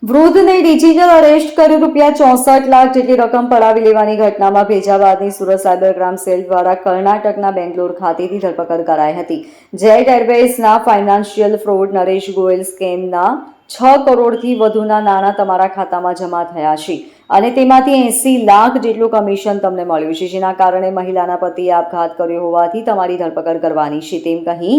વૃદ્ધને digital arrest કરી ₹64 લાખ જેટલી રકમ પડાવી લેવાની ઘટનામાં ભેજાબાદની સુરત સાયબર ક્રાઇમ સેલ દ્વારા કર્ણાટકના બેંગ્લોર ખાતેથી ધરપકડ કરાઈ હતી. જેટ એરવેઝના ફાઇનાન્શિયલ ફ્રોડ નરેશ ગોયલ સ્કેમના 6 કરોડથી વધુના નાણાં તમારા ખાતામાં જમા થયા છે અને તેમાંથી 80 લાખ જેટલું કમિશન તમને મળ્યું છે, જેના કારણે મહિલાના પતિએ આપઘાત કર્યો હોવાથી તમારી ધરપકડ કરવાની છે તેમ કહી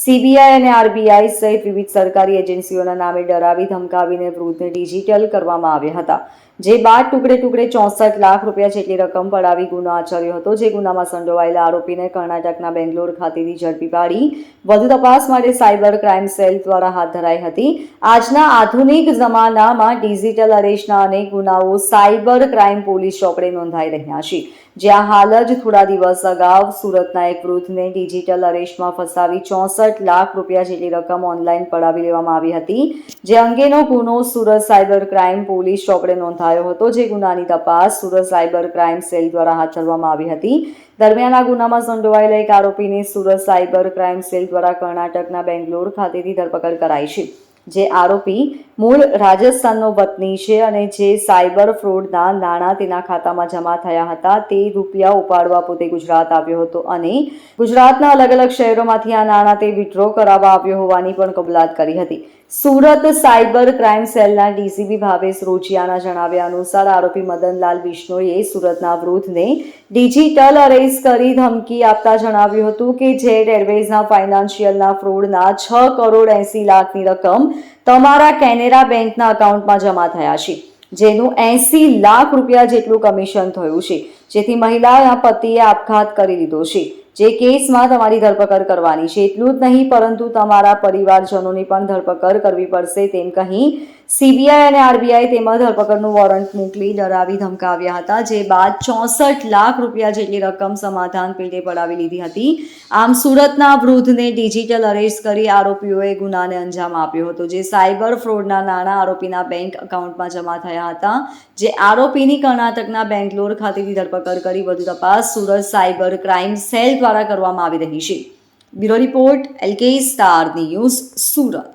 સીબીઆઈ અને આરબીઆઈ સહિત વિવિધ સરકારી એજન્સીઓના નામે ડરાવી ધમકાવીને વૃદ્ધને ડિજિટલ કરવામાં આવ્યા હતા. જે બાદ ટુકડે 64 લાખ રૂપિયા જેટલી રકમ પડાવી ગુનો આચર્યો હતો. જે ગુનામાં સંડોવાયેલા આરોપીને કર્ણાટકના બેંગ્લોર ખાતેથી ઝડપી પાડી વધુ તપાસ માટે સાયબર ક્રાઇમ સેલ દ્વારા હાથ ધરાઈ હતી. આજના આધુનિક જમાનામાં ડિજિટલ અરેસ્ટના અનેક ગુનાઓ સાયબર ક્રાઇમ પોલીસ ચોપડે નોંધાઈ રહ્યા છે. જ્યાં હાલ જ થોડા દિવસ અગાઉ સુરતના એક વૃદ્ધને ડિજિટલ અરેસ્ટમાં ફસાવી 64 લાખ રૂપિયા જેટલી રકમ ઓનલાઈન પડાવી લેવામાં આવી હતી. જે અંગેનો ગુનો સુરત સાયબર ક્રાઇમ પોલીસ ચોપડે નોંધાયો હતો. જે ગુનાની તપાસ સુરત સાયબર ક્રાઇમ સેલ દ્વારા હાથ ધરવામાં આવી હતી. દરમિયાન આ ગુનામાં સંડોવાયેલા એક આરોપીની સુરત સાયબર ક્રાઇમ સેલ દ્વારા કર્ણાટકના બેંગ્લોર ખાતેથી ધરપકડ કરાઈ છે. જે આરોપી મૂળ રાજસ્થાનનો વતની છે અને જે સાયબર ફ્રોડના નાણાં તેના ખાતામાં જમા થયા હતા તે રૂપિયા ઉપાડવા પોતે ગુજરાત આવ્યો હતો અને ગુજરાતના અલગ અલગ શહેરોમાંથી આ નાણાં તે વિથડ્રો કરાવવા આવ્યો હોવાની પણ કબૂલાત કરી હતી. સુરત સાયબર ક્રાઇમ સેલના ડીસીપી ભાવેશ રોચિયાના જણાવ્યા અનુસાર આરોપી મદનલાલ બિશ્નોઈએ સુરતના વૃદ્ધને ડિજિટલ અરેસ્ટ કરી ધમકી આપતા જણાવ્યું હતું કે જેટ એરવેઝના ફાઇનાન્શિયલના ફ્રોડના 6 કરોડ 80 લાખની રકમ તમારા કેનેરા બેંકના એકાઉન્ટમાં જમા થયા છે, જેનું 80 લાખ રૂપિયા જેટલું કમિશન થયું છે. જેથી મહિલાના પતિએ આપઘાત કરી લીધો છે. જે કેસમાં તમારી ધરપકડ કરવાની છે. એટલું જ નહીં પરંતુ તમારા પરિવારજનોની પણ ધરપકડ કરવી પડશે તેમ કહી સીબીઆઈ અને આરબીઆઈ તેમાં ધરપકડનું વોરંટ મોકલી ડરાવી ધમકાવ્યા હતા. જે બાદ 64 લાખ રૂપિયા જેટલી રકમ સમાધાન પેટે પડાવી લીધી હતી. આમ સુરતના વૃદ્ધને ડિજિટલ અરેસ્ટ કરી આરોપીઓએ ગુનાને અંજામ આપ્યો હતો. જે સાયબર ફ્રોડના નાણાં આરોપીના બેંક એકાઉન્ટમાં જમા થયા હતા. જે આરોપીની કર્ણાટકના બેંગ્લોર ખાતેથી ધરપકડ કરી વધુ તપાસ સુરત સાયબર ક્રાઇમ સેલ દ્વારા કરવામાં આવી રહી છે. Bureau report LK star news Surat.